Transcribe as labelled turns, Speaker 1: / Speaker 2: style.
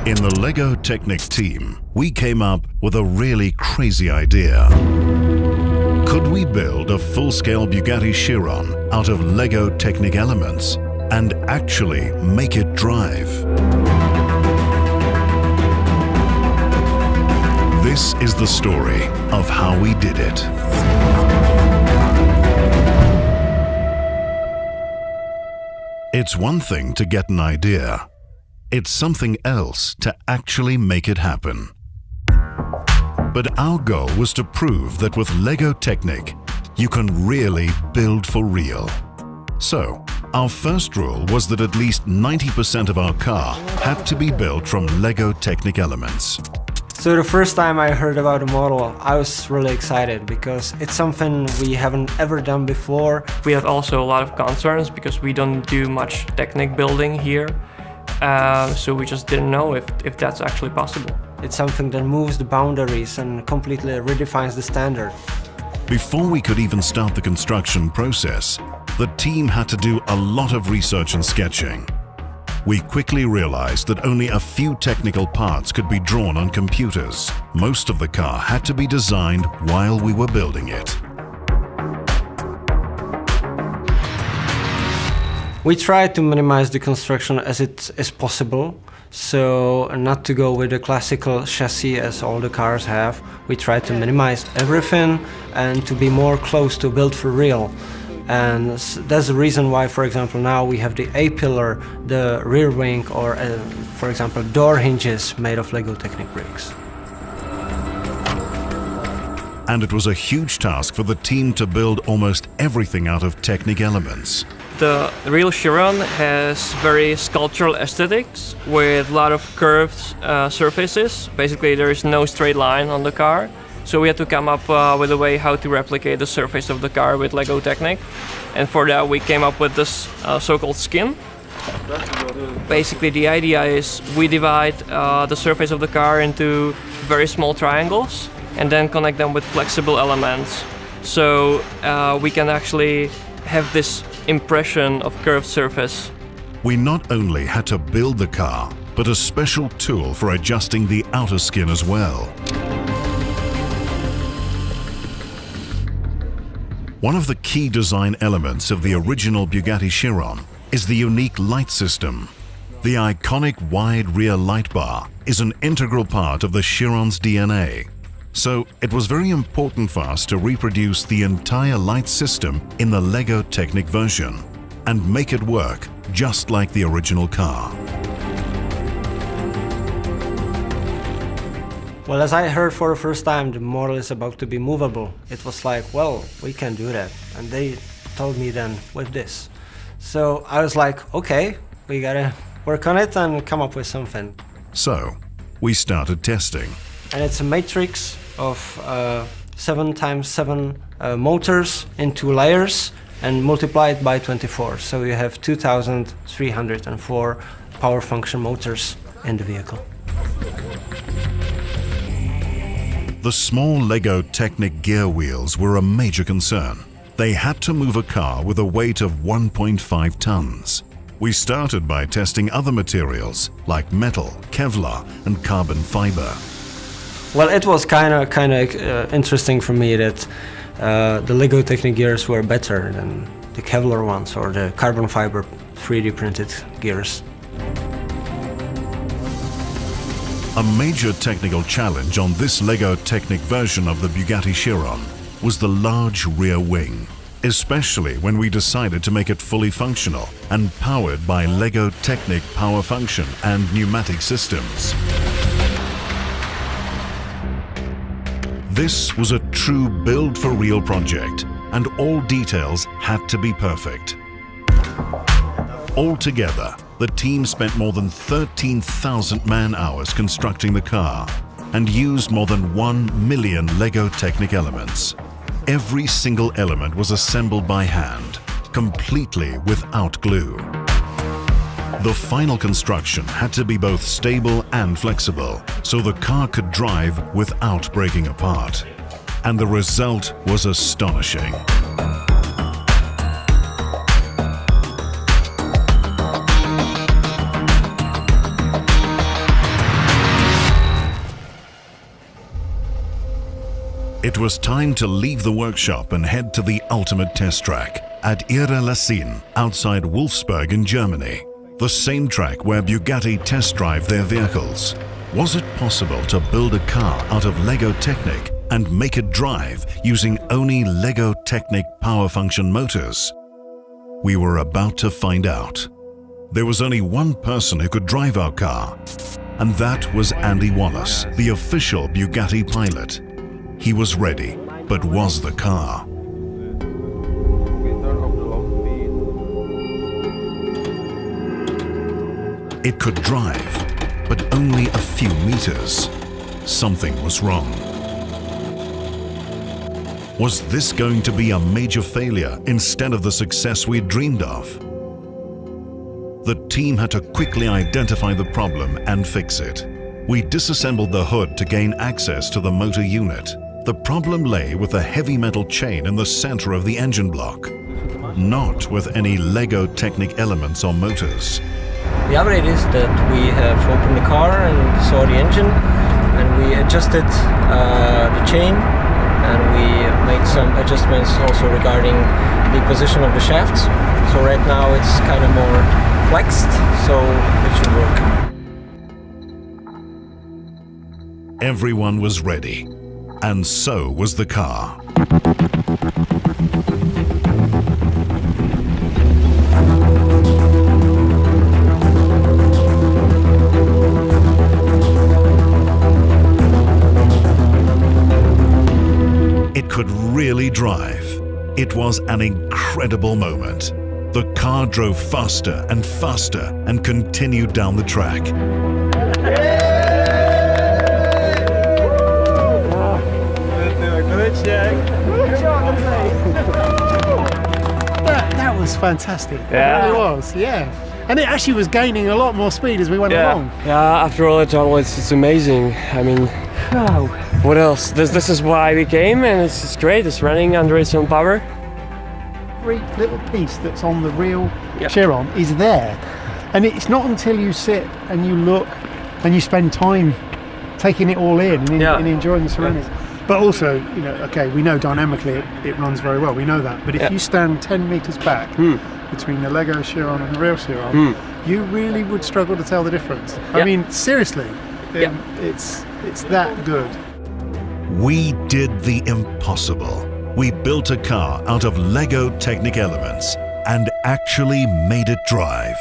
Speaker 1: In the LEGO Technic team, we came up with a really crazy idea. Could we build a full-scale Bugatti Chiron out of LEGO Technic elements and actually make it drive? This is the story of how we did it. It's one thing to get an idea. It's something else to actually make it happen. But our goal was to prove that with LEGO Technic, you can really build for real. So, our first rule was that at least 90% of our car had to be built from LEGO Technic elements.
Speaker 2: So the first time I heard about the model, I was really excited because it's something we haven't ever done before.
Speaker 3: We had also a lot of concerns because we don't do much Technic building here. So we just didn't know if that's actually possible.
Speaker 2: It's something that moves the boundaries and completely redefines the standard.
Speaker 1: Before we could even start the construction process, the team had to do a lot of research and sketching. We quickly realized that only a few technical parts could be drawn on computers. Most of the car had to be designed while we were building it.
Speaker 2: We tried to minimize the construction as it is possible, so not to go with the classical chassis as all the cars have. We tried to minimize everything and to be more close to build for real. And that's the reason why, for example, now we have the A-pillar, the rear wing, or for example, door hinges made of LEGO Technic bricks.
Speaker 1: And it was a huge task for the team to build almost everything out of Technic elements.
Speaker 3: The real Chiron has very sculptural aesthetics with a lot of curved surfaces. Basically, there is no straight line on the car. So we had to come up with a way how to replicate the surface of the car with LEGO Technic. And for that we came up with this so-called skin. Basically the idea is we divide the surface of the car into very small triangles and then connect them with flexible elements. So we can actually have this impression of curved surface.
Speaker 1: We not only had to build the car, but a special tool for adjusting the outer skin as well. One of the key design elements of the original Bugatti Chiron is the unique light system. The iconic wide rear light bar is an integral part of the Chiron's DNA. So it was very important for us to reproduce the entire light system in the LEGO Technic version and make it work just like the original car.
Speaker 2: Well, as I heard for the first time, the model is about to be movable. It was like, well, we can do that. And they told me then with this. So I was like, okay, we gotta work on it and come up with something.
Speaker 1: So we started testing.
Speaker 2: And it's a matrix of 7x7 motors in 2 layers and multiplied by 24. So you have 2,304 power function motors in the vehicle.
Speaker 1: The small LEGO Technic gear wheels were a major concern. They had to move a car with a weight of 1.5 tons. We started by testing other materials like metal, Kevlar and carbon fiber.
Speaker 2: Well, it was kind of interesting for me that the LEGO Technic gears were better than the Kevlar ones or the carbon fiber 3D printed gears.
Speaker 1: A major technical challenge on this LEGO Technic version of the Bugatti Chiron was the large rear wing, especially when we decided to make it fully functional and powered by LEGO Technic power function and pneumatic systems. This was a true build-for-real project, and all details had to be perfect. Altogether, the team spent more than 13,000 man-hours constructing the car and used more than 1 million LEGO Technic elements. Every single element was assembled by hand, completely without glue. The final construction had to be both stable and flexible, so the car could drive without breaking apart. And the result was astonishing. It was time to leave the workshop and head to the ultimate test track at Ihre outside Wolfsburg in Germany. The same track where Bugatti test drive their vehicles. Was it possible to build a car out of Lego Technic and make it drive using only Lego Technic power function motors? We were about to find out. There was only one person who could drive our car, and that was Andy Wallace, the official Bugatti pilot. He was ready, but was the car? It could drive, but only a few meters. Something was wrong. Was this going to be a major failure instead of the success we dreamed of? The team had to quickly identify the problem and fix it. We disassembled the hood to gain access to the motor unit. The problem lay with a heavy metal chain in the center of the engine block, not with any Lego Technic elements or motors.
Speaker 2: The update is that we have opened the car and saw the engine, and we adjusted the chain, and we made some adjustments also regarding the position of the shafts. So right now it's kind of more flexed, so it should work.
Speaker 1: Everyone was ready, and so was the car. It could really drive. It was an incredible moment. The car drove faster and faster and continued down the track.
Speaker 4: That was fantastic.
Speaker 3: Yeah.
Speaker 4: It really was, yeah. And it actually was gaining a lot more speed as we went along.
Speaker 5: Yeah, after all it's amazing. I mean, wow. What else? This is why we came, and it's great. It's running under its own power.
Speaker 4: Every little piece that's on the real Chiron is there. And it's not until you sit and you look and you spend time taking it all in and enjoying the surroundings. But also, you know, okay, we know dynamically it runs very well, we know that. But if you stand 10 meters back between the Lego Chiron and the real Chiron, you really would struggle to tell the difference. I mean, seriously, it's that good.
Speaker 1: We did the impossible. We built a car out of Lego Technic elements and actually made it drive.